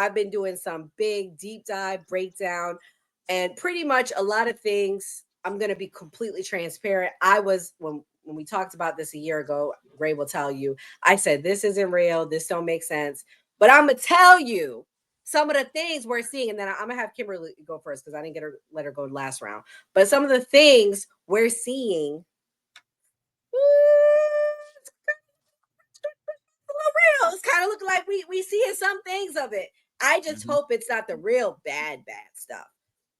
I've been doing some big deep dive breakdown, and pretty much a lot of things. I'm going to be completely transparent. I was when we talked about this a year ago, Ray will tell you, I said this isn't real, this don't make sense. But I'm gonna tell you some of the things we're seeing, and then I'm gonna have Kimberly go first because I didn't let her go last round. But some of the things we're seeing, it's a little real. It's kind of looking like we seeing some things of it. I just hope it's not the real bad stuff.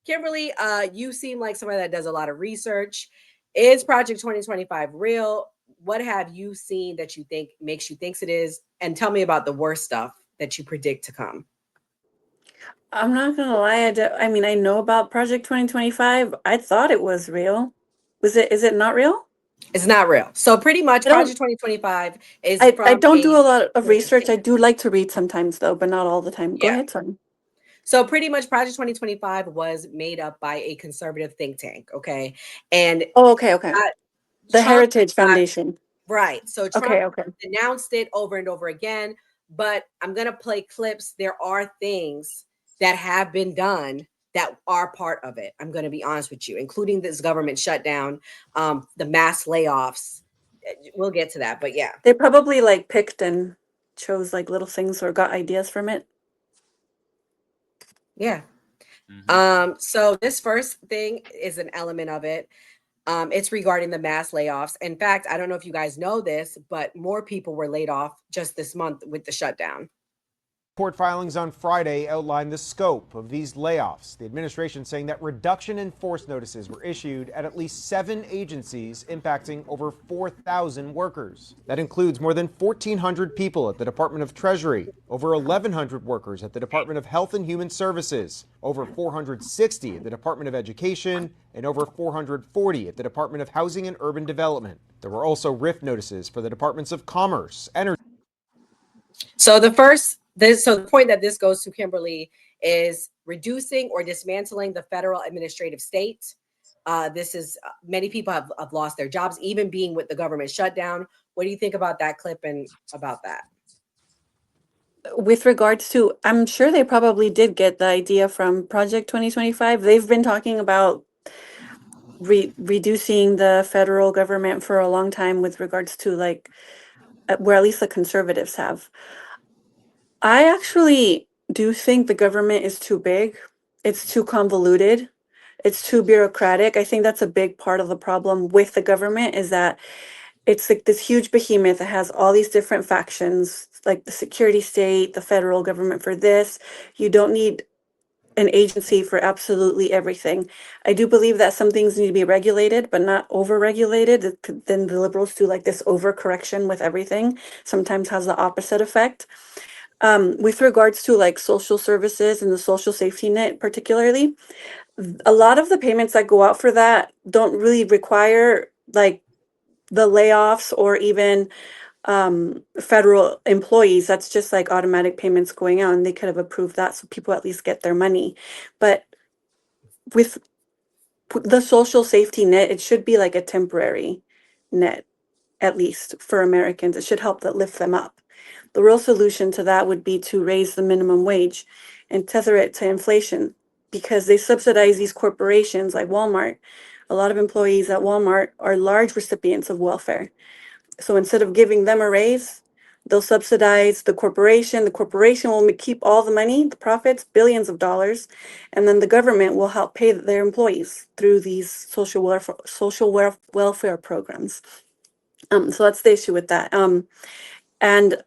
Kimberly, you seem like somebody that does a lot of research. Is Project 2025 real? What have you seen that you think makes you thinks it is? And tell me about the worst stuff that you predict to come. I'm not gonna lie. I mean, I know about Project 2025. I thought it was real. Is it not real? It's not real. So pretty much I don't Project 2025 is I from don't do a a lot of Christian research. I think do like to read sometimes though, but not all the time. Go Yeah. ahead, sorry. So pretty much Project 2025 was made up by a conservative think tank. Okay. And Oh, okay, okay. The Trump Heritage got Foundation. right. So Trump Okay, okay. denounced it over and over again. But I'm going to play clips. There are things that have been done that are part of it. I'm going to be honest with you, including this government shutdown, the mass layoffs. We'll get to that. But yeah. They probably like picked and chose like little things or got ideas from it. Yeah. So this first thing is an element of it. It's regarding the mass layoffs. In fact, I don't know if you guys know this, but more people were laid off just this month with the shutdown. Court filings on Friday outlined the scope of these layoffs. The administration saying that reduction in force notices were issued at least 7 agencies, impacting over 4,000 workers. That includes more than 1,400 people at the Department of Treasury, over 1,100 workers at the Department of Health and Human Services, over 460 at the Department of Education, and over 440 at the Department of Housing and Urban Development. There were also RIF notices for the Departments of Commerce, Energy. So the point that this goes to, Kimberly, is reducing or dismantling the federal administrative state. This is many people have lost their jobs, even being with the government shutdown. What do you think about that clip and about that? With regards to, I'm sure they probably did get the idea from Project 2025. They've been talking about reducing the federal government for a long time with regards to like where at least the conservatives have. I actually do think the government is too big. It's too convoluted. It's too bureaucratic. I think that's a big part of the problem with the government is that it's like this huge behemoth that has all these different factions, like the security state, the federal government for this. You don't need an agency for absolutely everything. I do believe that some things need to be regulated, but not over-regulated. Then the liberals do like this overcorrection with everything, sometimes has the opposite effect. With regards to like social services and the social safety net, particularly, a lot of the payments that go out for that don't really require like the layoffs or even federal employees. That's just like automatic payments going out, and they could have approved that so people at least get their money. But with the social safety net, it should be like a temporary net, at least for Americans. It should help that lift them up. The real solution to that would be to raise the minimum wage and tether it to inflation, because they subsidize these corporations like Walmart. A lot of employees at Walmart are large recipients of welfare. So instead of giving them a raise, they'll subsidize the corporation. The corporation will keep all the money, the profits, billions of dollars, and then the government will help pay their employees through these welfare programs. So that's the issue with that. And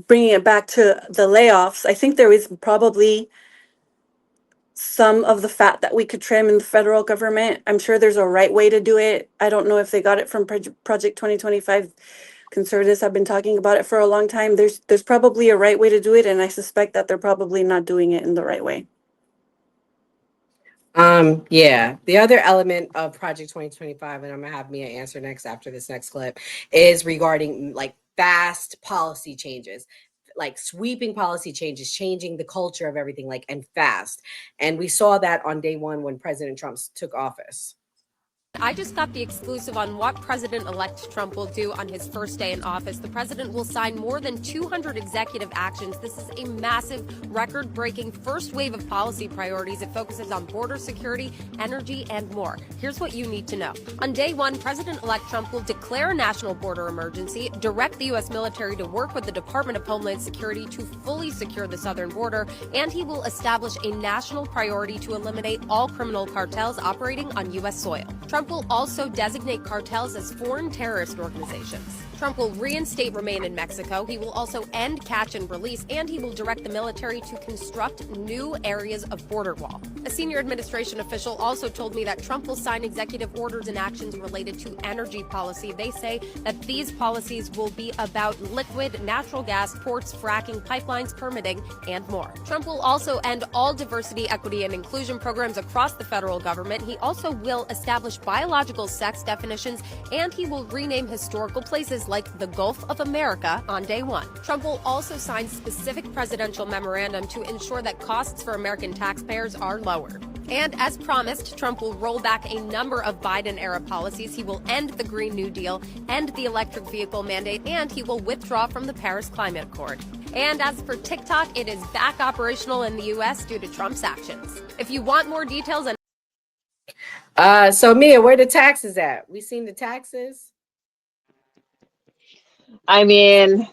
bringing it back to the layoffs, I think there is probably some of the fat that we could trim in the federal government. I'm sure there's a right way to do it. I don't know if they got it from Project 2025. Conservatives have been talking about it for a long time. There's probably a right way to do it, and I suspect that they're probably not doing it in the right way. Yeah. The other element of Project 2025, and I'm gonna have Mia answer next after this next clip, is regarding like fast policy changes, like sweeping policy changes, changing the culture of everything, like and fast. And we saw that on day one when President Trump took office. I just got the exclusive on what President-elect Trump will do on his first day in office. The president will sign more than 200 executive actions. This is a massive, record-breaking first wave of policy priorities. It focuses on border security, energy, and more. Here's what you need to know. On day one, President-elect Trump will declare a national border emergency, direct the U.S. military to work with the Department of Homeland Security to fully secure the southern border, and he will establish a national priority to eliminate all criminal cartels operating on U.S. soil. Trump will also designate cartels as foreign terrorist organizations. Trump will reinstate Remain in Mexico. He will also end catch and release, and he will direct the military to construct new areas of border wall. A senior administration official also told me that Trump will sign executive orders and actions related to energy policy. They say that these policies will be about liquid natural gas, ports, fracking, pipelines, permitting, and more. Trump will also end all diversity, equity, and inclusion programs across the federal government. He also will establish biological sex definitions, and he will rename historical places like the Gulf of America on day one. Trump will also sign specific presidential memorandum to ensure that costs for American taxpayers are lowered. And as promised, Trump will roll back a number of Biden-era policies. He will end the Green New Deal, end the electric vehicle mandate, and he will withdraw from the Paris Climate Accord. And as for TikTok, it is back operational in the U.S. due to Trump's actions. If you want more details on So Mia, where the taxes at? We seen the taxes. I mean,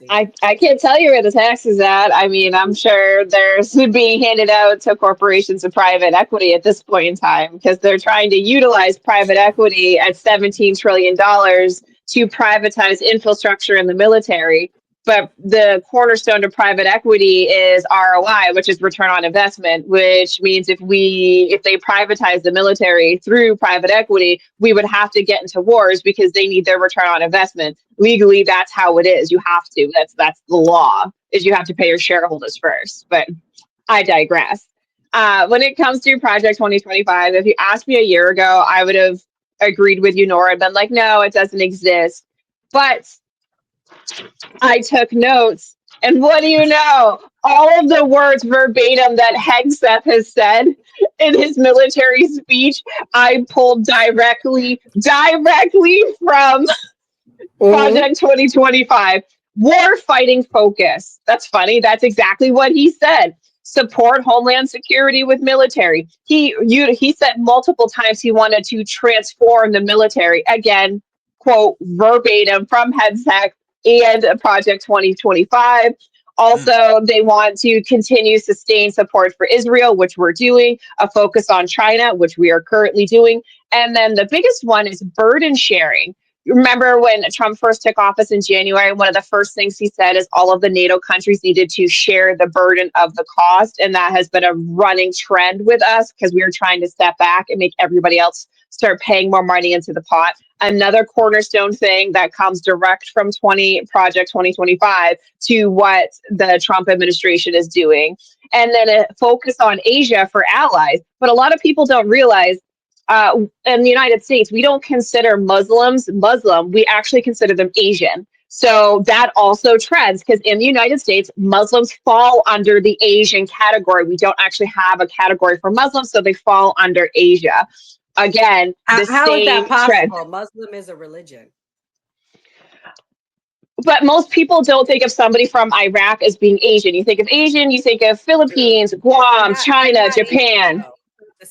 I can't tell you where the tax is at. I mean, I'm sure there's being handed out to corporations and private equity at this point in time because they're trying to utilize private equity at $17 trillion to privatize infrastructure in the military. But the cornerstone to private equity is ROI, which is return on investment, which means if they privatize the military through private equity, we would have to get into wars because they need their return on investment. Legally, that's how it is. You have to. That's the law, is you have to pay your shareholders first. But I digress. When it comes to Project 2025, if you asked me a year ago, I would have agreed with you, Nora, and been like, no, it doesn't exist. But I took notes, and what do you know? All of the words verbatim that Hegseth has said in his military speech, I pulled directly from Project 2025. War fighting focus. That's funny. That's exactly what he said. Support Homeland Security with military. He said multiple times he wanted to transform the military. Again, quote, verbatim from Hegseth and Project 2025. Also, they want to continue sustain support for Israel, which we're doing, a focus on China, which we are currently doing. And then the biggest one is burden sharing. Remember when Trump first took office in January, one of the first things he said is all of the NATO countries needed to share the burden of the cost. And that has been a running trend with us because we are trying to step back and make everybody else start paying more money into the pot. Another cornerstone thing that comes direct from Project 2025 to what the Trump administration is doing. And then a focus on Asia for allies. But a lot of people don't realize in the United States, we don't consider Muslims Muslim. We actually consider them Asian. So that also trends because in the United States, Muslims fall under the Asian category. We don't actually have a category for Muslims, so they fall under Asia. Again, how is that possible? Trend. Muslim is a religion. But most people don't think of somebody from Iraq as being Asian. You think of Asian, you think of Philippines, Guam, China, Japan.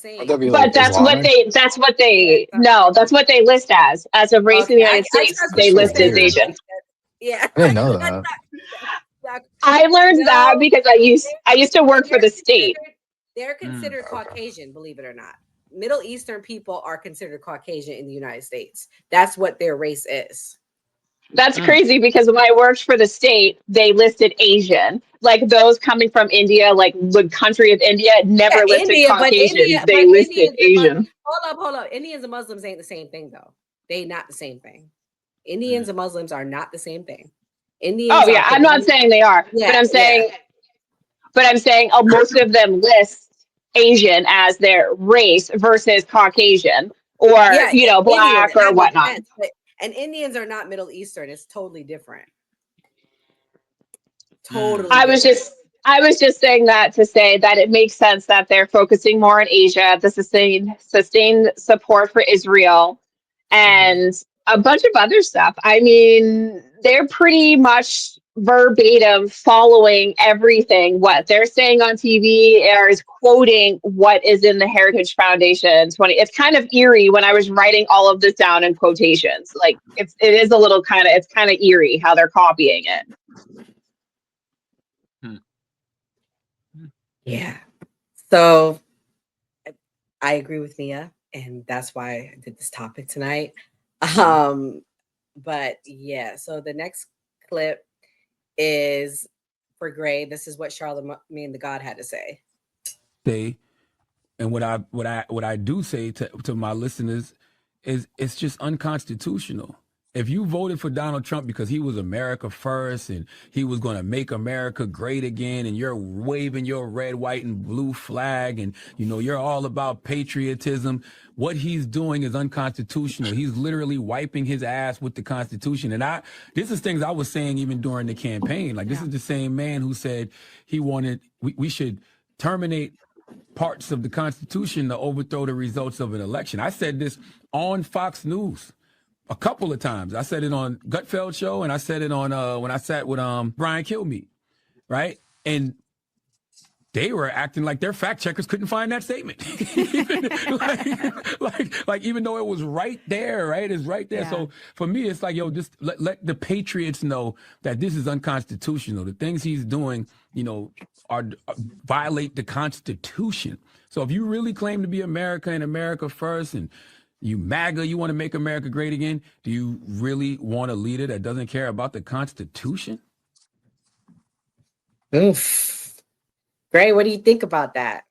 Asian, but that's what they list as a race in the United States. They list as Asian. Yeah, I didn't know that. I learned that because I used to work for the state. They're considered Caucasian, believe it or not. Middle Eastern people are considered Caucasian in the United States. That's what their race is. That's crazy because when I worked for the state, they listed Asian. Like those coming from India, like the country of India, never listed Caucasian. They listed Asian. Hold up. Indians and Muslims ain't the same thing, though. They not the same thing. Indians and Muslims are not the same thing. Indians. Oh yeah, I'm not saying they are, but I'm saying most of them list Asian as their race versus Caucasian or black Indian, or whatnot. And Indians are not Middle Eastern. It's totally different. Totally. I was I was just saying that to say that it makes sense that they're focusing more on Asia, the sustained support for Israel, and a bunch of other stuff. I mean, they're pretty much verbatim following everything. What they're saying on TV is quoting what is in the Heritage Foundation 20. It's kind of eerie when I was writing all of this down in quotations. Like it is a little it's kind of eerie how they're copying it. Yeah. So I agree with Mia, and that's why I did this topic tonight. But yeah, so the next clip is for Gray. This is what Charlemagne the God had to say. And what I do say to my listeners is it's just unconstitutional. If you voted for Donald Trump because he was America first and he was going to make America great again, and you're waving your red, white, and blue flag, and you're all about patriotism, what he's doing is unconstitutional. He's literally wiping his ass with the Constitution. And this is things I was saying even during the campaign. Like, this is the same man who said he wanted we should terminate parts of the Constitution to overthrow the results of an election. I said this on Fox News a couple of times. I said it on Gutfeld show, and I said it on when I sat with Brian Kilmeade, right? And they were acting like their fact checkers couldn't find that statement. like even though it was right there, right? It's right there. Yeah. So for me, it's like, just let the patriots know that this is unconstitutional. The things he's doing, violate the Constitution. So if you really claim to be America and America first, and you MAGA, you want to make America great again, do you really want a leader that doesn't care about the Constitution? Oof. Gray, what do you think about that?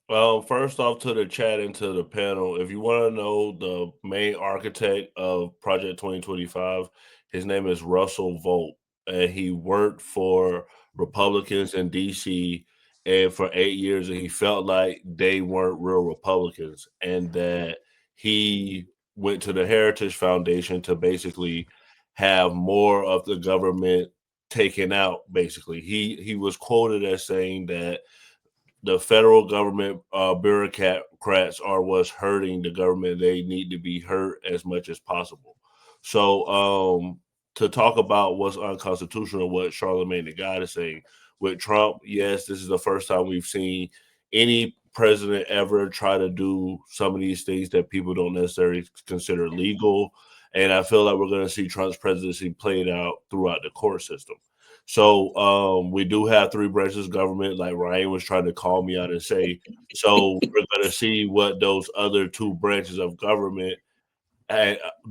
Well, first off, to the chat and to the panel, if you want to know the main architect of Project 2025, his name is Russell Vought, and he worked for Republicans in D.C. and for 8 years, and he felt like they weren't real Republicans, and that he went to the Heritage Foundation to basically have more of the government taken out. Basically, he was quoted as saying that the federal government bureaucrats are what's hurting the government. They need to be hurt as much as possible. So to talk about what's unconstitutional, what Charlemagne the God is saying with Trump, yes, this is the first time we've seen any president ever try to do some of these things that people don't necessarily consider legal. And I feel like we're going to see Trump's presidency played out throughout the court system. So we do have three branches of government, like Ryan was trying to call me out and say. So we're going to see what those other two branches of government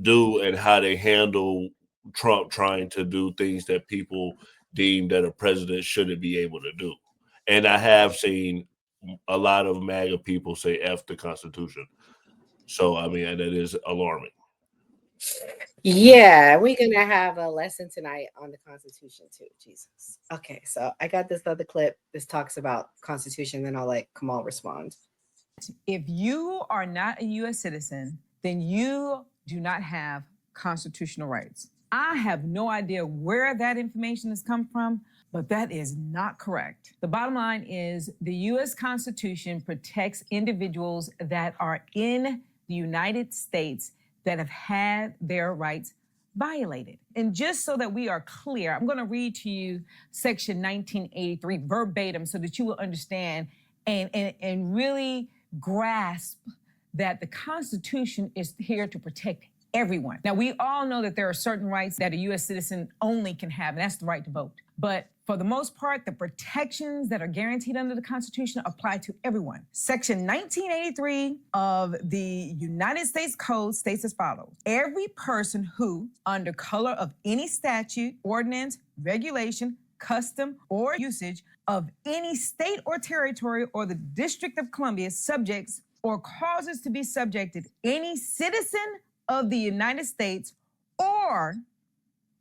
do and how they handle Trump trying to do things that people deem that a president shouldn't be able to do. And I have seen a lot of MAGA people say F the Constitution. So, I mean, that is alarming. Yeah, we're going to have a lesson tonight on the Constitution too. Jesus. Okay, so I got this other clip. This talks about Constitution, then I'll let Kamal respond. If you are not a U.S. citizen, then you do not have constitutional rights. I have no idea where that information has come from, but that is not correct. The bottom line is the U.S. Constitution protects individuals that are in the United States that have had their rights violated. And just so that we are clear, I'm going to read to you Section 1983 verbatim so that you will understand and really grasp that the Constitution is here to protect everyone. Now, we all know that there are certain rights that a U.S. citizen only can have, and that's the right to vote. But for the most part, the protections that are guaranteed under the Constitution apply to everyone. Section 1983 of the United States Code states as follows: every person who, under color of any statute, ordinance, regulation, custom, or usage of any state or territory or the District of Columbia subjects or causes to be subjected any citizen of the United States or,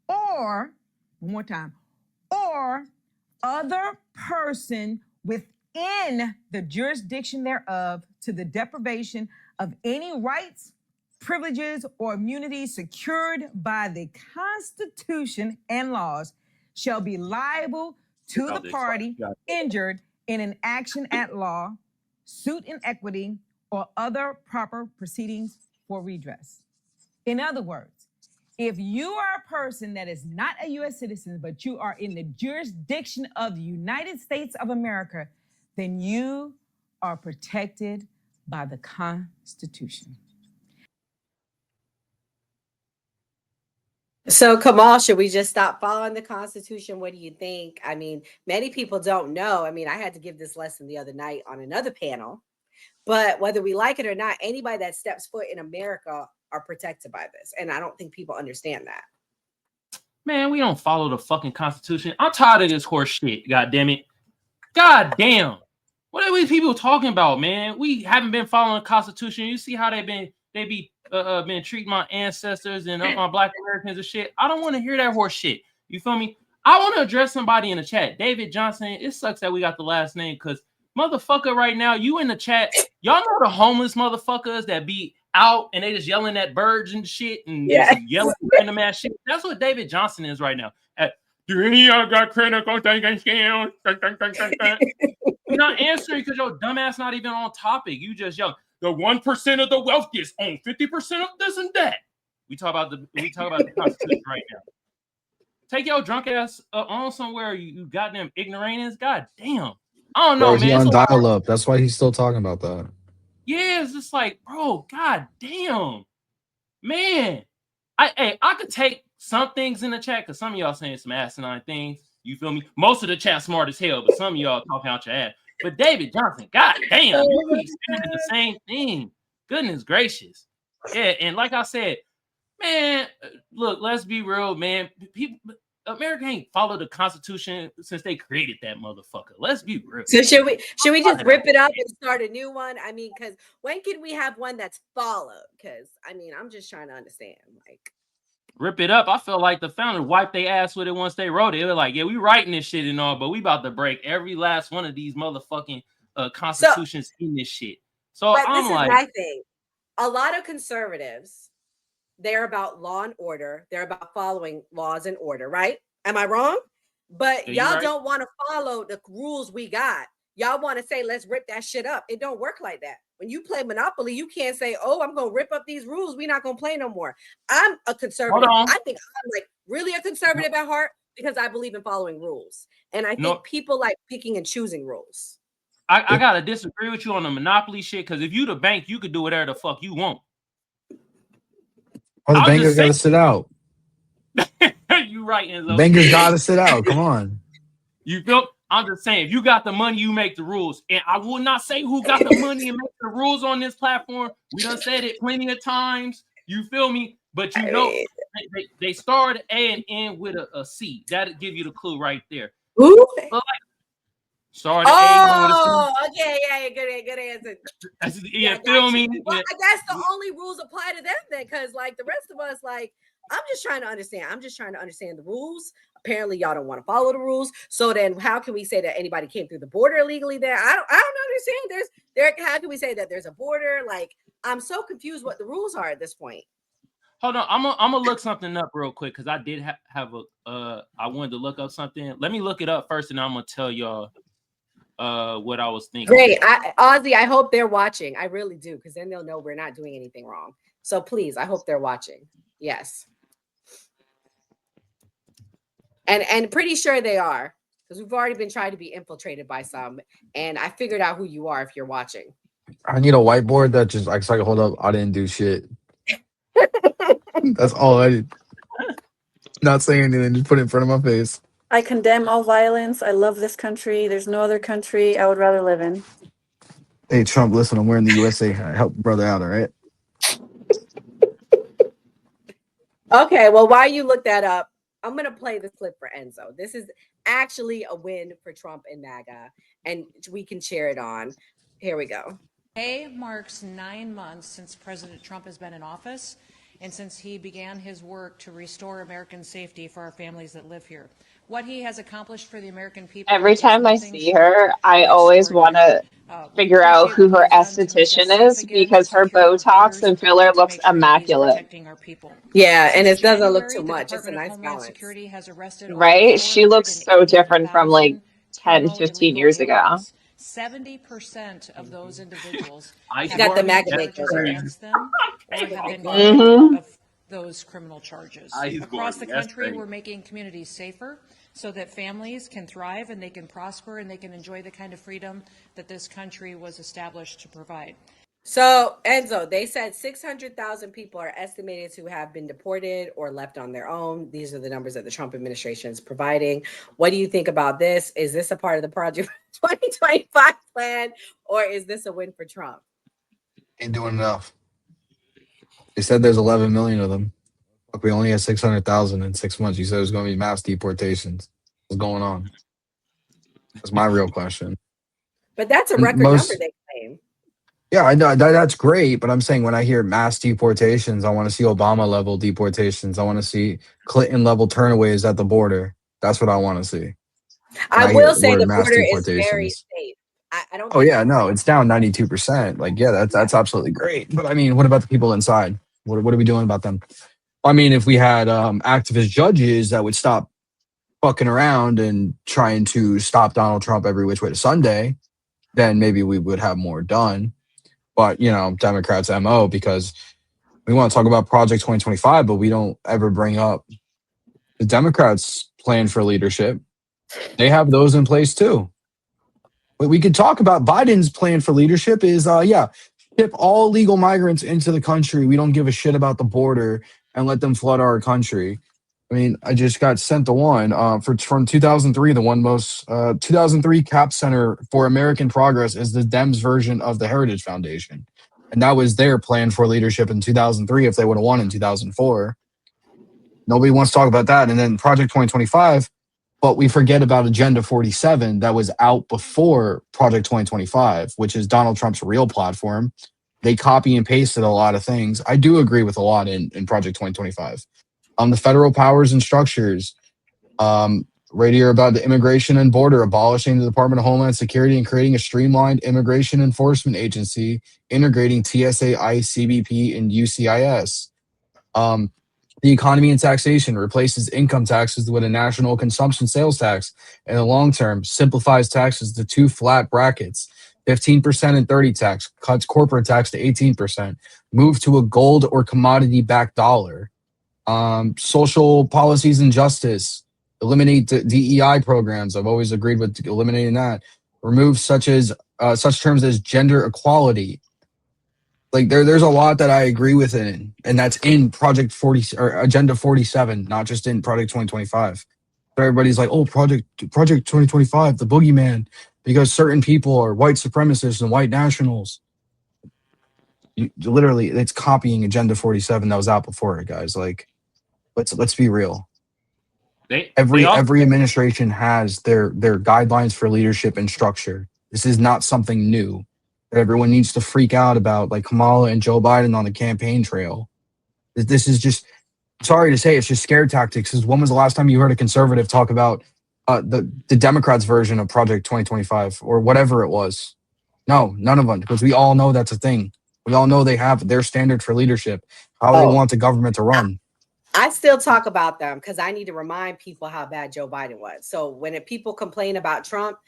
one more time, or other person within the jurisdiction thereof to the deprivation of any rights, privileges, or immunities secured by the Constitution and laws shall be liable to the party injured in an action at law, suit in equity, or other proper proceedings for redress. In other words, if you are a person that is not a U.S. citizen, but you are in the jurisdiction of the United States of America, then you are protected by the Constitution. So, Kamal, should we just stop following the Constitution? What do you think? I mean, many people don't know. I mean, I had to give this lesson the other night on another panel. But whether we like it or not, anybody that steps foot in America are protected by this. And I don't think people understand that. Man, we don't follow the fucking Constitution. I'm tired of this horse shit, God damn it. God damn. What are these people talking about, man? We haven't been following the Constitution. You see how they be treating my ancestors and my Black Americans and shit. I don't want to hear that horse shit. You feel me? I want to address somebody in the chat. David Johnson, it sucks that we got the last name because motherfucker right now, you in the chat, y'all know the homeless motherfuckers that be out and they just yelling at birds and shit and just yelling random ass shit. That's what David Johnson is right now. Do any of y'all got critical thinking skills? You're not answering because your dumbass not even on topic. You just yell, the 1% of the wealthiest own 50% of this and that. We talk about the Constitution right now. Take your drunk ass on somewhere, you goddamn ignoramus. God damn. I don't know, man. He's on dial-up. That's why he's still talking about that. Yeah, it's just like, bro, god damn. Man. I could take some things in the chat because some of y'all saying some asinine things. You feel me? Most of the chat smart as hell, but some of y'all talking out your ass. But David Johnson, god damn, you keep saying the same thing. Goodness gracious. Yeah, and like I said, man, look, let's be real, man. America ain't followed the Constitution since they created that motherfucker. Let's be real. So should we just rip it up and start a new one? I mean, because when can we have one that's followed? Because I mean, I'm just trying to understand. Like, rip it up. I feel like the founders wiped their ass with it once they wrote it. They were like, yeah, we writing this shit and all, but we about to break every last one of these motherfucking constitutions in this shit. So I'm like, my thing. A lot of conservatives, they're about law and order. They're about following laws and order, right? Am I wrong? But y'all don't want to follow the rules we got. Y'all want to say, let's rip that shit up. It don't work like that. When you play Monopoly, you can't say, oh, I'm going to rip up these rules. We're not going to play no more. I'm a conservative. I think I'm like really a conservative at heart because I believe in following rules. And I think people like picking and choosing rules. I got to disagree with you on the Monopoly shit because if you the bank, you could do whatever the fuck you want. Oh, the banker's got to sit out. You right, Enzo. Banker's got to sit out. Come on. You feel? I'm just saying, if you got the money, you make the rules. And I will not say who got the money and make the rules on this platform. We done said it plenty of times. You feel me? But you know, they start A and end with a C. That'll give you the clue right there. Who? Started okay, yeah, good answer. Yeah, feel me? Well, I guess the only rules apply to them then, because like the rest of us, like, I'm just trying to understand. I'm just trying to understand the rules. Apparently, y'all don't want to follow the rules. So then, how can we say that anybody came through the border illegally? There, I don't understand. How can we say that there's a border? Like, I'm so confused what the rules are at this point. Hold on, I'm gonna look something up real quick because I did have I wanted to look up something. Let me look it up first, and I'm gonna tell y'all what I was thinking. Great, Ozzy. I hope they're watching. I really do, because then they'll know we're not doing anything wrong. So please, I hope they're watching. Yes. And pretty sure they are, because we've already been trying to be infiltrated by some, and I figured out who you are if you're watching. I need a whiteboard that just like so I can hold up. I didn't do shit. That's all I did. Not saying anything, just put it in front of my face. I condemn all violence. I love this country. There's no other country I would rather live in. Hey, Trump, listen, I'm wearing the USA. Help brother out, all right? Okay, well, while you look that up, I'm going to play the clip for Enzo. This is actually a win for Trump and MAGA, and we can cheer it on. Here we go. Today marks 9 months since President Trump has been in office and since he began his work to restore American safety for our families that live here. What he has accomplished for the American people. Every time I see her, I always want to figure out who her esthetician is because her Botox and filler looks immaculate. Yeah, and it doesn't look too much. It's a nice balance. Right? She looks so different from like 10, criminal 15 illegal years ago. aliens. 70% of those individuals You have got the criminal MAGA charges makeover. against them or have been Well, convicted of those criminal charges. Iceborne, Across the that's country, great. we're making communities safer so that families can thrive and they can prosper and they can enjoy the kind of freedom that this country was established to provide. So, Enzo, they said 600,000 people are estimated to have been deported or left on their own. These are the numbers that the Trump administration is providing. What do you think about this? Is this a part of the Project 2025 plan, or is this a win for Trump? Ain't doing enough. They said there's 11 million of them. Look, we only had 600,000 in 6 months. You said it was going to be mass deportations. What's going on? That's my real question. But that's a And record number they claim. Yeah, I know that's great, but I'm saying when I hear mass deportations, I want to see Obama level deportations. I want to see Clinton level turnaways at the border. That's what I want to see. I hear will the say word the mass border is very deportations. safe. I don't Oh think yeah, no, it's down 92%. Like, yeah, that's absolutely great. But I mean, what about the people inside? What are we doing about them? I mean, if we had activist judges that would stop fucking around and trying to stop Donald Trump every which way to Sunday, then maybe we would have more done. But, Democrats' MO, because we want to talk about Project 2025, but we don't ever bring up the Democrats' plan for leadership. They have those in place too. What we could talk about Biden's plan for leadership is, ship all legal migrants into the country. We don't give a shit about the border and let them flood our country. I mean, I just got sent the one from 2003. The one most 2003 Cap Center for American Progress is the Dems version of the Heritage Foundation, and that was their plan for leadership in 2003. If they would have won in 2004, nobody wants to talk about that. And then Project 2025, but we forget about Agenda 47 that was out before Project 2025, which is Donald Trump's real platform. They copy and pasted a lot of things. I do agree with a lot in Project 2025. The federal powers and structures, right here about the immigration and border, abolishing the Department of Homeland Security and creating a streamlined immigration enforcement agency, integrating TSA, ICE, CBP, and UCIS. The economy and taxation replaces income taxes with a national consumption sales tax. In the long term, simplifies taxes to two flat brackets, 15% and 30 tax, cuts corporate tax to 18%, move to a gold or commodity-backed dollar. Social policies and justice, eliminate DEI programs. I've always agreed with eliminating that. Remove such terms as gender equality. Like there's a lot that I agree with in, and that's in Project 40 or Agenda 47, not just in Project 2025. But everybody's like, oh, Project 2025, the boogeyman, because certain people are white supremacists and white nationals. Literally, it's copying Agenda 47 that was out before it, guys. Like, let's be real. Every administration has their guidelines for leadership and structure. This is not something new that everyone needs to freak out about, like Kamala and Joe Biden on the campaign trail. This is just, sorry to say, it's just scare tactics. Because when was the last time you heard a conservative talk about the Democrats' version of Project 2025 or whatever it was? No, none of them, because we all know that's a thing. We all know they have their standard for leadership, how they want the government to run. I still talk about them because I need to remind people how bad Joe Biden was. So when people complain about Trump,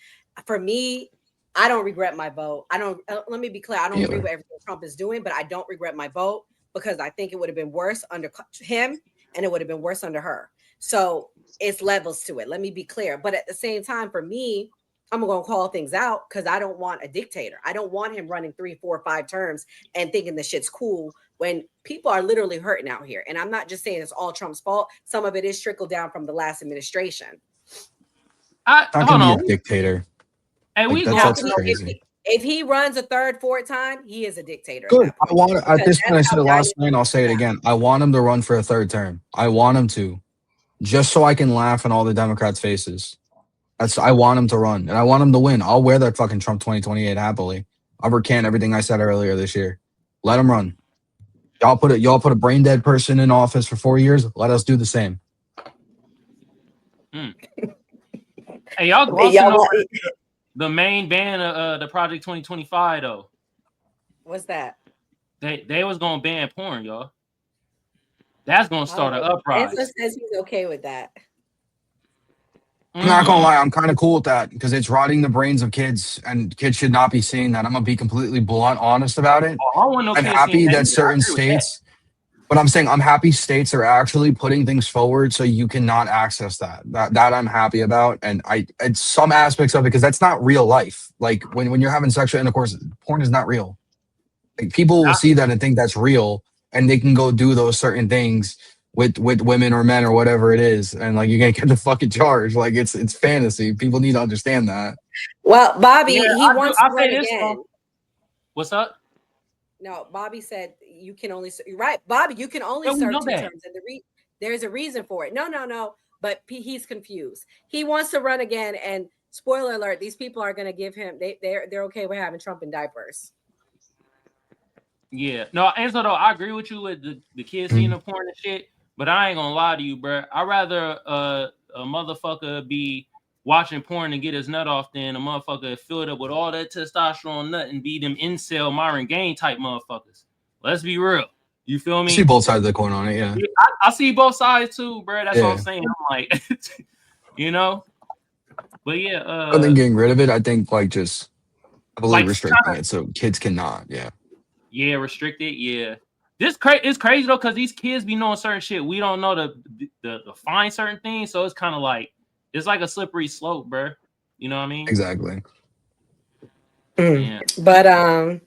for me, I don't regret my vote. Let me be clear. I don't agree with everything Trump is doing, but I don't regret my vote because I think it would have been worse under him and it would have been worse under her. So it's levels to it. Let me be clear. But at the same time, for me, I'm going to call things out because I don't want a dictator. I don't want him running 3, 4, 5 terms and thinking the shit's cool when people are literally hurting out here. And I'm not just saying it's all Trump's fault. Some of it is trickled down from the last administration. Not gonna be a dictator. And like, that's crazy. If he runs a 3rd, 4th time, he is a dictator. Good. At this point, I said it last night, I'll say it again. I want him to run for a 3rd term. I want him to, just so I can laugh in all the Democrats' faces. I want him to run, and I want him to win. I'll wear that fucking Trump 2028 happily. I'll recant everything I said earlier this year. Let him run. Y'all put a brain dead person in office for 4 years. Let us do the same. Hey, y'all glossing over the main ban of the Project 2025 though. What's that? They was gonna ban porn, y'all. That's gonna start an uprising. Enzo says he's okay with that. I'm not gonna lie, I'm kind of cool with that because it's rotting the brains of kids, and kids should not be seeing that. I'm gonna be completely blunt, honest about it. Oh, I don't want no I'm kids seeing happy that that either. I certain agree with that. states, but I'm saying I'm happy states are actually putting things forward so you cannot access that. That I'm happy about, and it's some aspects of it because that's not real life. Like when you're having sexual intercourse, porn is not real. Like people will I, see that and think that's real, and they can go do those certain things with women or men or whatever it is, and like you're gonna get the fucking charge. Like it's fantasy. People need to understand that. Well, Bobby, yeah, he I do. wants to I run say this though. again. What's up? No, Bobby said you can only right. Bobby, you can only Yeah, we serve know two that. terms, and there's a reason for it. No. But he's confused. He wants to run again, and spoiler alert: these people are going to give him. They're okay with having Trump in diapers. Yeah. No, Angelo, though, I agree with you with the kids seeing the porn and shit. But I ain't gonna lie to you, bro. I'd rather a motherfucker be watching porn and get his nut off than a motherfucker filled up with all that testosterone nut and be them incel Myron Gain type motherfuckers. Let's be real. You feel I see me? both sides of the coin on it. Yeah, Yeah, I see both sides too, bro. That's what I'm yeah. saying. I'm like, you know, but yeah, I think getting rid of it. I think like just heavily like restricting it so kids cannot. Yeah, yeah, restricted. Yeah, it's crazy though because these kids be knowing certain shit. We don't know the find certain things, so it's kind of like it's like a slippery slope, bro. You know what I mean? exactly. Yeah. But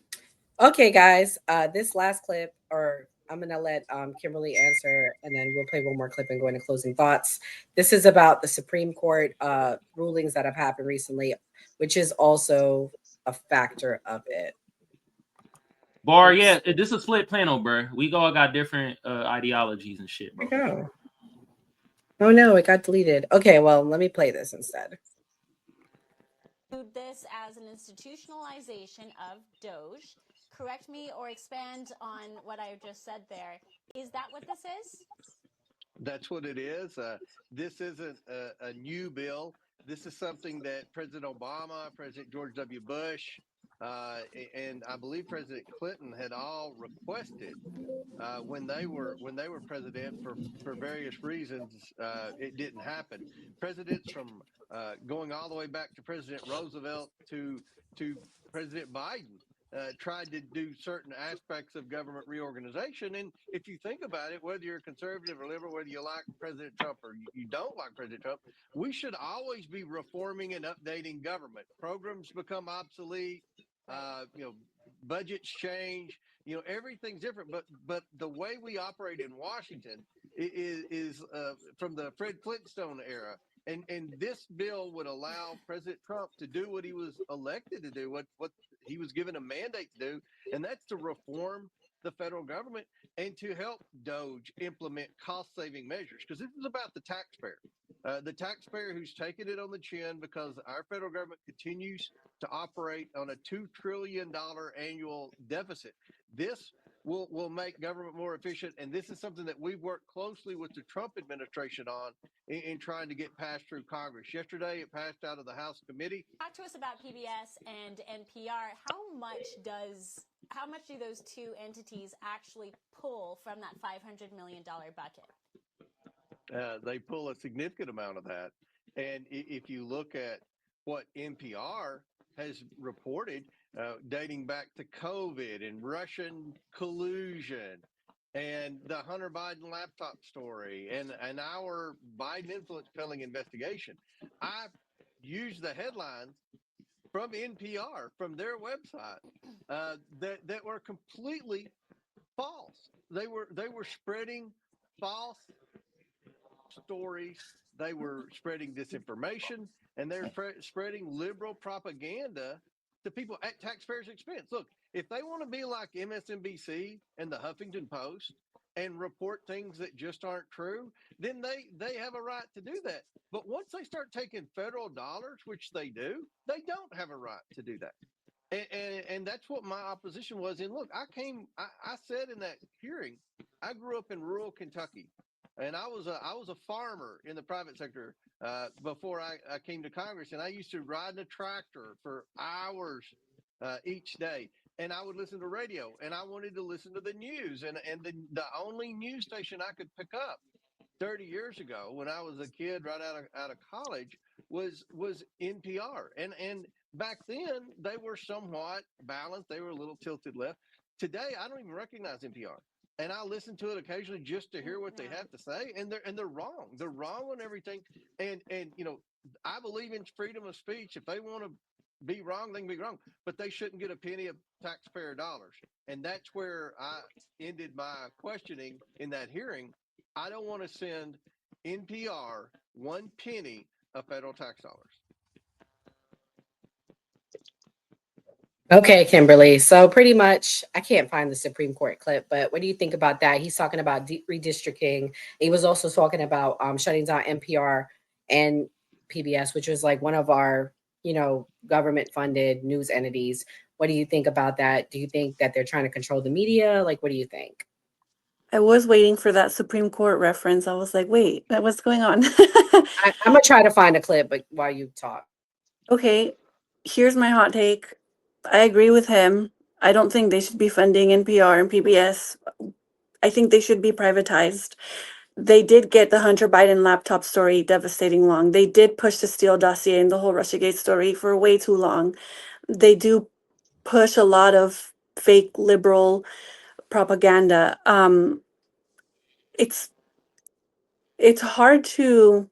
okay, guys. This last clip, or I'm gonna let Kimberly answer, and then we'll play one more clip and go into closing thoughts. This is about the Supreme Court rulings that have happened recently, which is also a factor of it. Bar, yeah, this is a split panel, bro. We all got different ideologies and shit, bro. Go. Oh no, it got deleted. Okay, well, let me play this instead. This as an institutionalization of Doge. Correct me or expand on what I just said there. Is that what this is? That's what it is. This isn't a new bill. This is something that President Obama, President George W. Bush, and I believe President Clinton had all requested when they were president. For various reasons, it didn't happen. Presidents from going all the way back to President Roosevelt to President Biden tried to do certain aspects of government reorganization. And if you think about it, whether you're conservative or liberal, whether you like President Trump or you don't like President Trump, we should always be reforming and updating government. Programs become obsolete. Budgets change. Everything's different. But the way we operate in Washington is from the Fred Flintstone era. And this bill would allow President Trump to do what he was elected to do, what he was given a mandate to do, and that's to reform the federal government and to help Doge implement cost-saving measures. Because this is about the taxpayer who's taken it on the chin because our federal government continues to operate on a $2 trillion annual deficit. This will make government more efficient, and this is something that we've worked closely with the Trump administration on in trying to get passed through Congress. Yesterday, it passed out of the House committee. Talk to us about PBS and NPR. How much do those two entities actually pull from that $500 million bucket? They pull a significant amount of that. And if you look at what NPR has reported, dating back to COVID and Russian collusion and the Hunter Biden laptop story and our Biden influence peddling investigation, I used the headlines from NPR, from their website, that were completely false. They were spreading false stories. They were spreading disinformation, and they're spreading liberal propaganda to people at taxpayers' expense. Look, if they want to be like MSNBC and the Huffington Post and report things that just aren't true, then they have a right to do that. But once they start taking federal dollars, which they do, they don't have a right to do that. And that's what my opposition was. And look, I said in that hearing, I grew up in rural Kentucky. And I was a farmer in the private sector before I came to Congress, and I used to ride in a tractor for hours each day. And I would listen to radio, and I wanted to listen to the news. And the only news station I could pick up 30 years ago when I was a kid right out of college was NPR, and back then they were somewhat balanced. They were a little tilted left. Today, I don't even recognize NPR, and I listen to it occasionally just to hear what they have to say, and they're wrong. They're wrong on everything, and I believe in freedom of speech. If they want to be wrong, they can be wrong, but they shouldn't get a penny of taxpayer dollars. And that's where I ended my questioning in that hearing. I don't want to send NPR 1 penny of federal tax dollars. Okay, Kimberly. So pretty much, I can't find the Supreme Court clip, but what do you think about that? He's talking about redistricting. He was also talking about shutting down NPR and PBS, which was like one of our, government funded news entities. What do you think about that? Do you think that they're trying to control the media? Like, what do you think? I was waiting for that Supreme Court reference. I was like, wait, what's going on? I'm gonna try to find a clip, but while you talk. Okay, here's my hot take. I agree with him. I don't think they should be funding NPR and PBS. I think they should be privatized. They did get the Hunter Biden laptop story devastating long. They did push the Steele dossier and the whole Russiagate story for way too long. They do push a lot of fake liberal propaganda. It's hard to.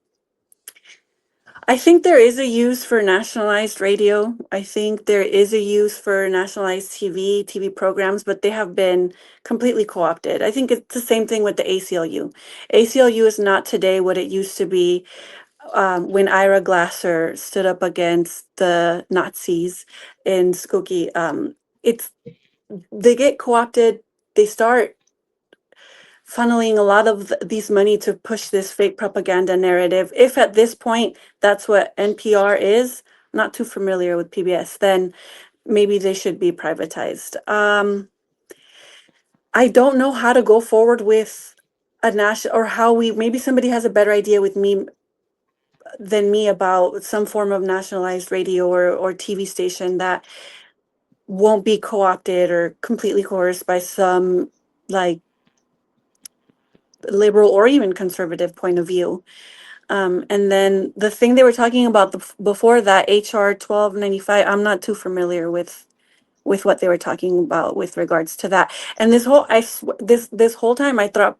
I think there is a use for nationalized radio. I think there is a use for nationalized TV programs, but they have been completely co-opted. I think it's the same thing with the ACLU. ACLU is not today what it used to be when Ira Glasser stood up against the Nazis in Skokie. They get co-opted. They start funneling a lot of these money to push this fake propaganda narrative. If at this point that's what NPR is, not too familiar with PBS, then maybe they should be privatized. I don't know how to go forward with a national, or how maybe somebody has a better idea than me about some form of nationalized radio or TV station that won't be co-opted or completely coerced by some like liberal or even conservative point of view. And then the thing they were talking about before that, HR 1295, I'm not too familiar with what they were talking about with regards to that. And this whole time I thought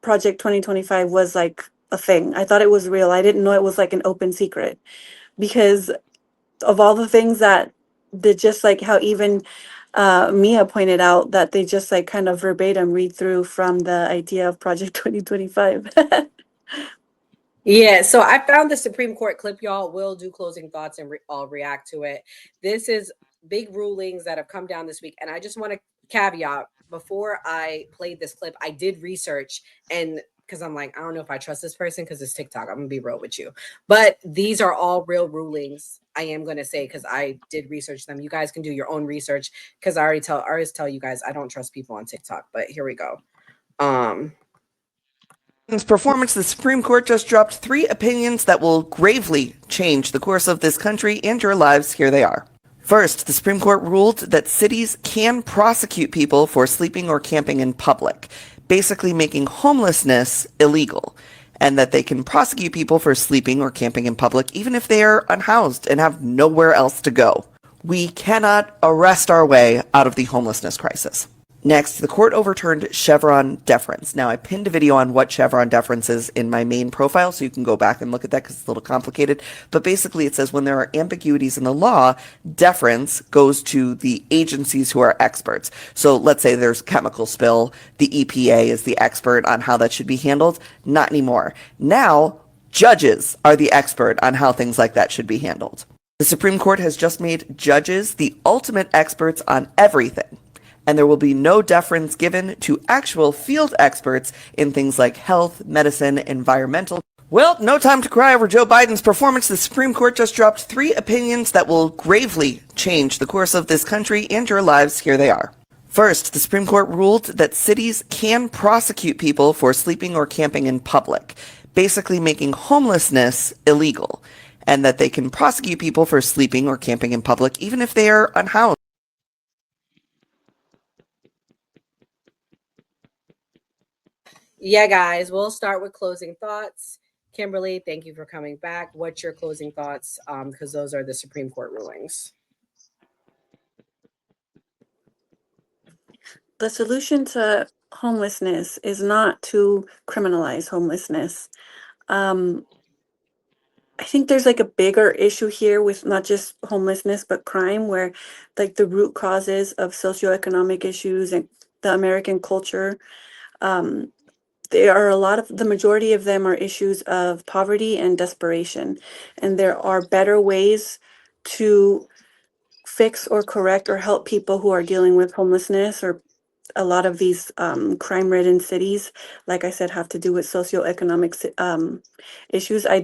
Project 2025 was like a thing. I thought it was real. I didn't know it was like an open secret, because of all the things that just like how even Mia pointed out, that they just like kind of verbatim read through from the idea of Project 2025. Yeah, so I found the Supreme Court clip, y'all. We'll do closing thoughts and I'll react to it. This is big rulings that have come down this week. And I just want to caveat, before I played this clip, I did research, and because I'm like, I don't know if I trust this person because it's TikTok. I'm going to be real with you. But these are all real rulings, I am going to say, because I did research them. You guys can do your own research, because I always tell you guys I don't trust people on TikTok. But here we go. Performance, the Supreme Court just dropped 3 opinions that will gravely change the course of this country and your lives. Here they are. First, the Supreme Court ruled that cities can prosecute people for sleeping or camping in public, basically making homelessness illegal, and that they can prosecute people for sleeping or camping in public even if they are unhoused and have nowhere else to go. We cannot arrest our way out of the homelessness crisis. Next, the court overturned Chevron deference. Now, I pinned a video on what Chevron deference is in my main profile, so you can go back and look at that because it's a little complicated. But basically, it says when there are ambiguities in the law, deference goes to the agencies who are experts. So let's say there's chemical spill. The EPA is the expert on how that should be handled. Not anymore. Now, judges are the expert on how things like that should be handled. The Supreme Court has just made judges the ultimate experts on everything, and there will be no deference given to actual field experts in things like health, medicine, environmental. Well, no time to cry over Joe Biden's performance. The Supreme Court just dropped 3 opinions that will gravely change the course of this country and your lives. Here they are. First, the Supreme Court ruled that cities can prosecute people for sleeping or camping in public, basically making homelessness illegal, and that they can prosecute people for sleeping or camping in public even if they are unhoused. Yeah, guys, we'll start with closing thoughts. Kimberly, thank you for coming back. What's your closing thoughts? Because those are the Supreme Court rulings. The solution to homelessness is not to criminalize homelessness. I think there's like a bigger issue here with not just homelessness, but crime, where like the root causes of socioeconomic issues and the American culture. There are the majority of them are issues of poverty and desperation. And there are better ways to fix or correct or help people who are dealing with homelessness, or a lot of these crime-ridden cities, like I said, have to do with socioeconomic issues. I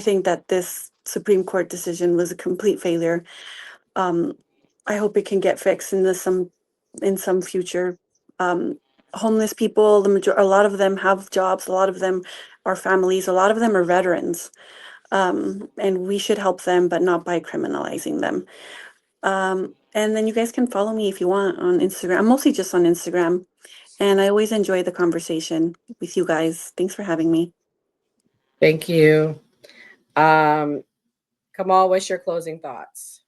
think that this Supreme Court decision was a complete failure. I hope it can get fixed in some future. Homeless people, a lot of them have jobs, a lot of them are families, a lot of them are veterans. And we should help them, but not by criminalizing them. And then you guys can follow me if you want on Instagram. I'm mostly just on Instagram, and I always enjoy the conversation with you guys. Thanks for having me. Thank you. Kamal, what's your closing thoughts?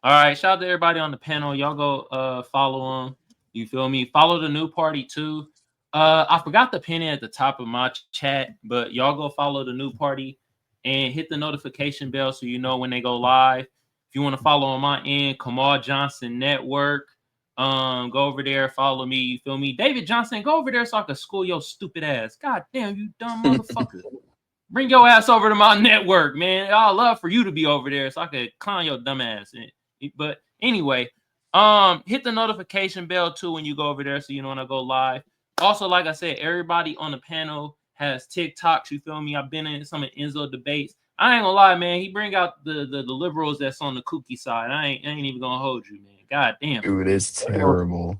All right, shout out to everybody on the panel. Y'all go follow them. You feel me? Follow the new party too. I forgot to pin it at the top of my chat, but y'all go follow the new party and hit the notification bell so you know when they go live. If you want to follow on my end, Kamal Johnson Network, go over there, follow me. You feel me? David Johnson, go over there so I can school your stupid ass. God damn, you dumb motherfucker. Bring your ass over to my network, man. I'd love for you to be over there so I could clown your dumb ass. But anyway, hit the notification bell too when you go over there so you know when I go live. Also, like I said, everybody on the panel has TikToks. You feel me? I've been in some of Enzo debates. I ain't gonna lie, man. He bring out the liberals that's on the kooky side. I ain't even gonna hold you, man. God damn. Dude, it's terrible.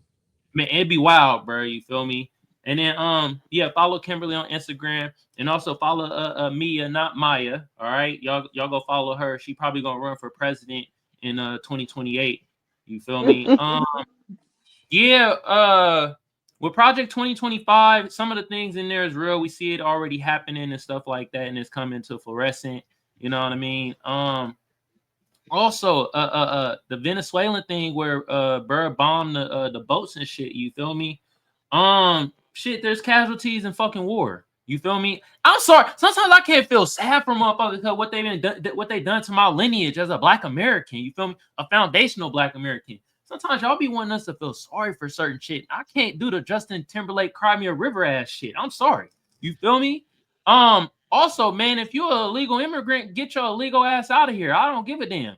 Man, it'd be wild, bro. You feel me? And then yeah, follow Kimberly on Instagram and also follow Mia, not Maya. All right. Y'all go follow her. She probably gonna run for president in 2028. You feel me? Yeah, with Project 2025, some of the things in there is real. We see it already happening and stuff like that, and it's coming to fluorescent. You know what I mean? Also, the Venezuelan thing where Burr bombed the boats and shit. You feel me? Shit, there's casualties in fucking war. You feel me? I'm sorry. Sometimes I can't feel sad for motherfuckers because what they done to my lineage as a Black American. You feel me? A foundational Black American. Sometimes y'all be wanting us to feel sorry for certain shit. I can't do the Justin Timberlake Cry Me a River ass shit. I'm sorry. You feel me? Also, man, if you're a legal immigrant, get your illegal ass out of here. I don't give a damn.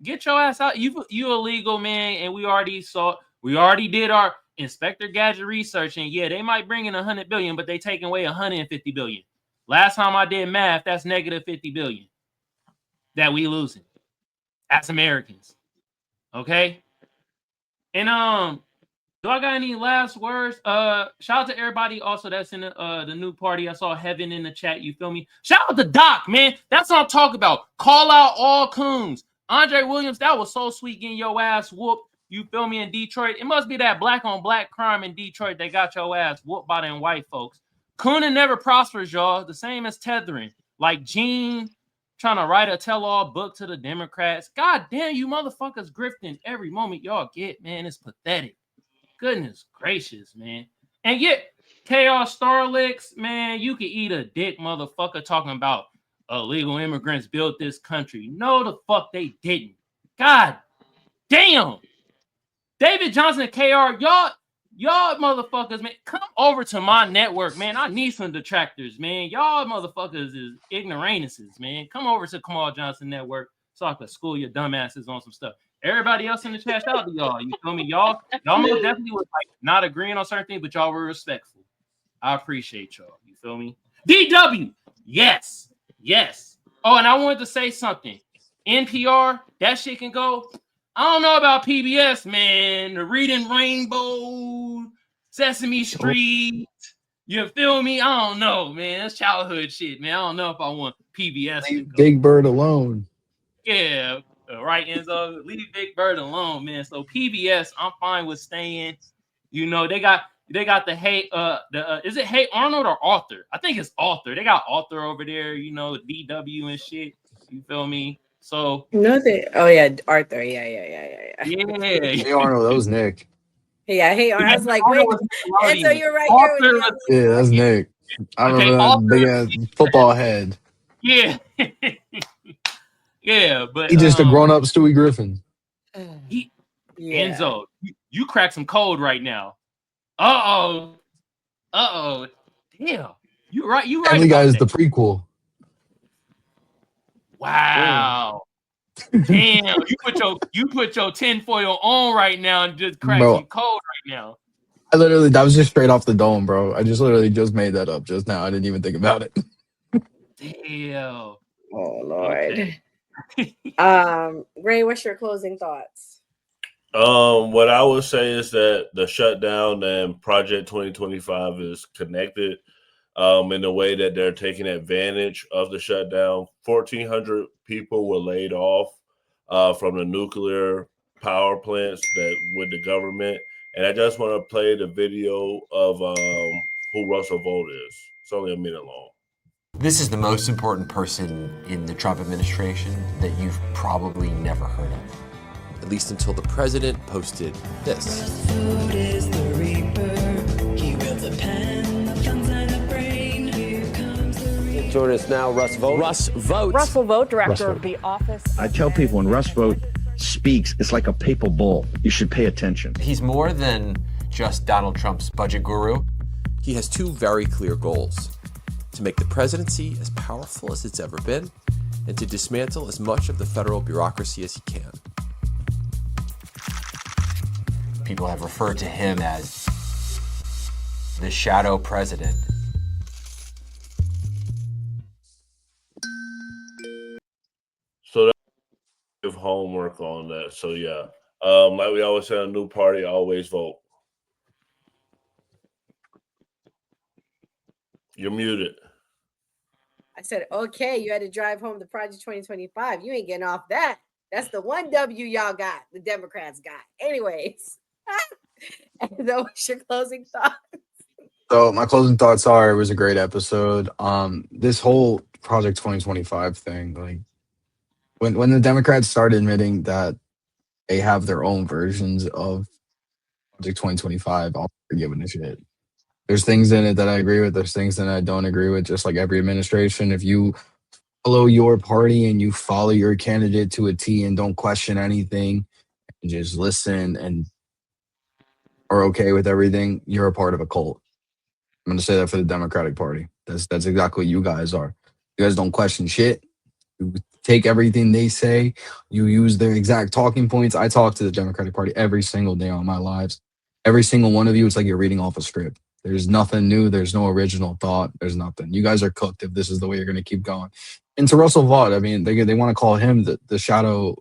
Get your ass out. You illegal, man. And we already did our Inspector Gadget research. And yeah, they might bring in 100 billion, but they taking away 150 billion. Last time I did math, that's negative 50 billion that we losing as Americans. Okay. And do I got any last words? Shout out to everybody also that's in the new party. I saw Heaven in the chat. You feel me? Shout out to Doc, man. That's what I'm talking about. Call out all coons. Andre Williams, that was so sweet getting your ass whooped. You feel me? In Detroit. It must be that black on black crime in Detroit that got your ass whooped by them white folks. Cooning never prospers, y'all. The same as tethering. Like Gene trying to write a tell-all book to the Democrats. God damn, you motherfuckers grifting every moment y'all get, man. It's pathetic. Goodness gracious, man. And yet, Chaos Starlix, man, you can eat a dick, motherfucker, talking about illegal immigrants built this country. No, the fuck they didn't. God damn. David Johnson and KR, y'all motherfuckers, man, come over to my network, man. I need some detractors, man. Y'all motherfuckers is ignoramuses, man. Come over to Kamal Johnson Network so I can school your dumbasses on some stuff. Everybody else in the chat, shout out to y'all. You feel me? Y'all most definitely was like not agreeing on certain things, but y'all were respectful. I appreciate y'all. You feel me? DW, yes. Oh, and I wanted to say something. NPR, that shit can go. I don't know about PBS, man. The Reading Rainbow, Sesame Street. You feel me? I don't know, man. That's childhood shit, man. I don't know if I want PBS. Leave Big Bird alone. Yeah, right, Enzo. Leave Big Bird alone, man. So PBS, I'm fine with staying. You know, they got They got the is it Hey Arnold or Arthur? I think it's Arthur. They got Arthur over there, DW and shit. You feel me? So No, oh yeah, Arthur. Yeah. Hey Arnold, that was Nick. Yeah, hey, I was like, Arnold wait, was and so you're right Arthur there with was- me. Yeah, that's Nick. I Okay, remember that big ass football head. Yeah. Yeah, but He just a grown up Stewie Griffin. Enzo, you cracked some code right now. Uh-oh. Damn. You right Family Guy about is that. the prequel. Wow. Damn, you put your tinfoil on right now and just crack Bro, some code right now. that was just straight off the dome, bro. I just literally just made that up just now. I didn't even think about it. Damn. Oh Lord. Okay. Ray, what's your closing thoughts? What I would say is that the shutdown and Project 2025 is connected in the way that they're taking advantage of the shutdown. 1,400 people were laid off from the nuclear power plants that with the government. And I just want to play the video of who Russell Vought is. It's only a minute long. This is the most important person in the Trump administration that you've probably never heard of. At least until the president posted this. Join us now, Russ Vought. Russ Vought. Russell Vought, director Russ of Vought. the office. I tell people when Russ Vought speaks, it's like a papal bull. You should pay attention. He's more than just Donald Trump's budget guru. He has two very clear goals: to make the presidency as powerful as it's ever been, and to dismantle as much of the federal bureaucracy as he can. People have referred to him as the shadow president. So that's give homework on that. So yeah. Like we always say, a new party, always vote. You're muted. I said, okay, you had to drive home the Project 2025. You ain't getting off that. That's the one W y'all got, the Democrats got. Anyways, and that was your closing thoughts. So my closing thoughts are: it was a great episode. This whole Project 2025 thing, like when the Democrats started admitting that they have their own versions of Project 2025, I'll start giving a shit. There's things in it that I agree with. There's things that I don't agree with. Just like every administration, if you follow your party and you follow your candidate to a T and don't question anything and just listen and are okay with everything, you're a part of a cult. I'm going to say that for the Democratic Party. That's exactly what you guys are. You guys don't question shit. You take everything they say. You use their exact talking points. I talk to the Democratic Party every single day on my lives. Every single one of you, it's like you're reading off a script. There's nothing new. There's no original thought. There's nothing. You guys are cooked if this is the way you're going to keep going. And to Russell Vought, I mean, they want to call him the shadow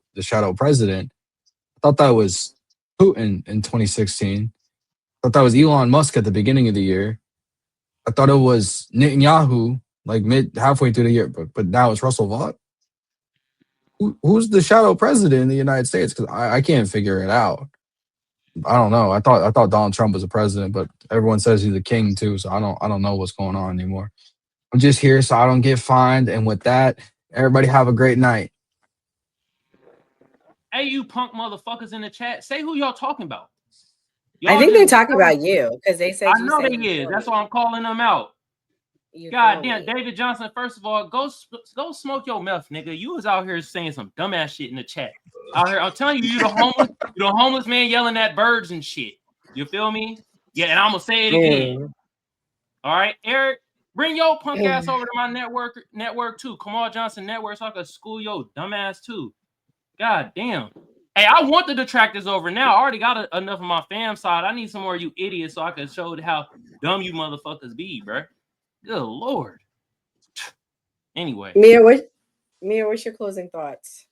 president. I thought that was Putin in 2016. I thought that was Elon Musk at the beginning of the year. I thought it was Netanyahu like halfway through the year, but now it's Russell Vought. Who's the shadow president in the United States? Because I can't figure it out. I don't know. I thought Donald Trump was a president, but everyone says he's a king too. So I don't know what's going on anymore. I'm just here so I don't get fined. And with that, everybody have a great night. Hey, you punk motherfuckers in the chat, say who y'all talking about. I think they're talking about you because they said I know they is. That's why I'm calling them out. God damn, David Johnson. First of all, go smoke your meth, nigga. You was out here saying some dumbass shit in the chat. Out here, I'm telling you, you the homeless man yelling at birds and shit. You feel me? Yeah, and I'm gonna say it again. All right, Eric, bring your punk ass over to my network too. Kamal Johnson Network, so I can school your dumbass too. God damn. Hey, I want the detractors over now. I already got enough of my fam side. I need some more of you idiots so I can show how dumb you motherfuckers be, bro. Good Lord. Anyway. Mia, what's your closing thoughts?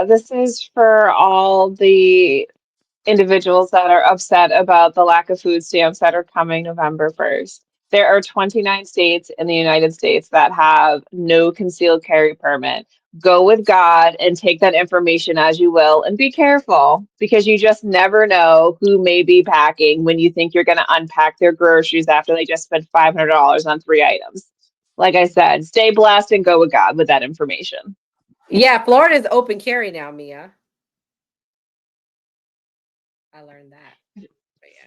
This is for all the individuals that are upset about the lack of food stamps that are coming November 1st. There are 29 states in the United States that have no concealed carry permit. Go with God and take that information as you will, and be careful, because you just never know who may be packing when you think you're going to unpack their groceries after they just spent $500 on 3 items. Like I said, stay blessed and go with God with that information. Yeah, Florida's open carry now, Mia. I learned that.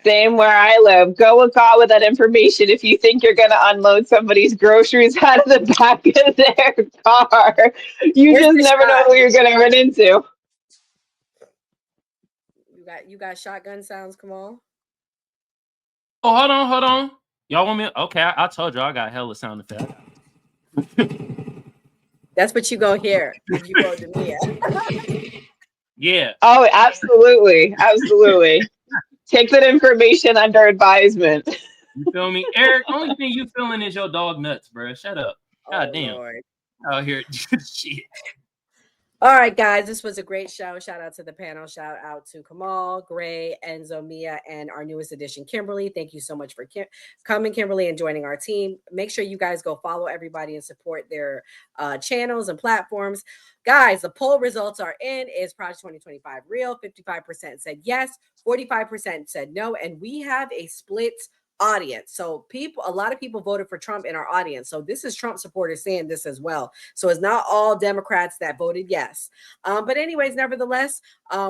Same where I live. Go with God with that information if you think you're going to unload somebody's groceries out of the back of their car. You Where's just the never know shot? who you're going to run into. You got shotgun sounds, Kamal? Oh, hold on. Y'all want me? Okay, I told you I got hella sound effects. That's what you go hear when you go to Mia. Yeah. Oh, absolutely. Absolutely. Take that information under advisement. You feel me? Eric, only thing you feeling is your dog nuts, bro. Shut up. God damn. Lord. Out here. Shit. All right, guys, this was a great show. Shout out to the panel. Shout out to Kamal, Gray, Enzo, Mia, and our newest addition, Kimberly. Thank you so much for coming, Kimberly, and joining our team. Make sure you guys go follow everybody and support their channels and platforms. Guys, the poll results are in. Is Project 2025 real? 55% said yes, 45% said no, and we have a split audience. So a lot of people voted for Trump in our audience. So this is Trump supporters saying this as well. So it's not all Democrats that voted yes. But anyways, nevertheless,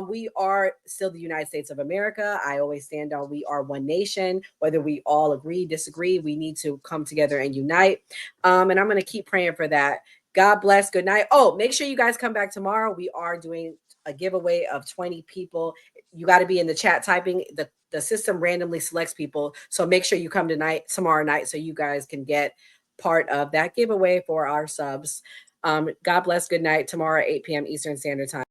we are still the United States of America. I always stand on we are one nation. Whether we all agree, disagree, we need to come together and unite. And I'm going to keep praying for that. God bless. Good night. Oh, make sure you guys come back tomorrow. We are doing a giveaway of 20 people. You got to be in the chat typing. The system randomly selects people. So make sure you come tomorrow night so you guys can get part of that giveaway for our subs. God bless. Good night. Tomorrow, 8 p.m. Eastern Standard Time.